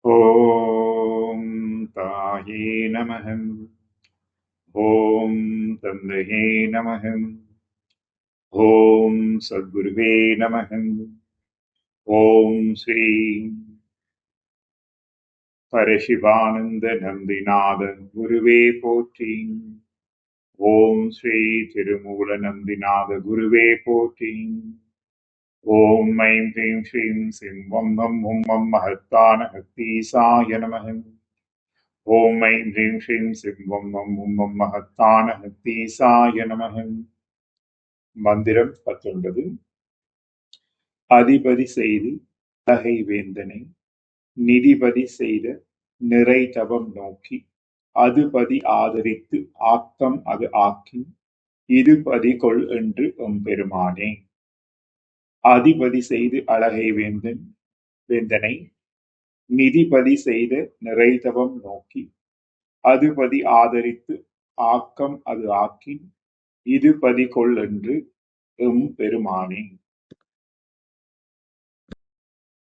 ஓம் தாயே நமகம். ஓம் தந்தையே நமகம். ஓம் சத்குருவே நமகம். ஓம் ஸ்ரீ பரசிவானந்த நந்திநாத குருவே போற்றி. ஓம் ஸ்ரீ திருமூல நந்திநாத குருவே போற்றி. ஓம் ஐம் ஹ்ரீம் ஸ்ரீம் சிவம் வம் உம் வம் மகத்தான ஹத்தீசாய நமகம். ஓம் ஐம் ஹ்ரீம் ஸ்ரீம் சிவம் வம் உம் வம் மகத்தான ஹத்தீசாய நமகம். மந்திரம் 19. அதிபதி செய்து அழகை வேந்தனை நிதிபதி செய்த நிறை தவம் நோக்கி அதுபதி ஆதரித்து ஆக்கம் அது ஆக்கின் இதுபதி கொள் என்று எம்பெருமானே. அதிபதி செய்து அழகை வேந்தனை நிதிபதி செய்த நிறைதவம் நோக்கி அதுபதி ஆதரித்து ஆக்கம் அது ஆக்கின் இதுபதி கொள் என்று எம்பெருமானே.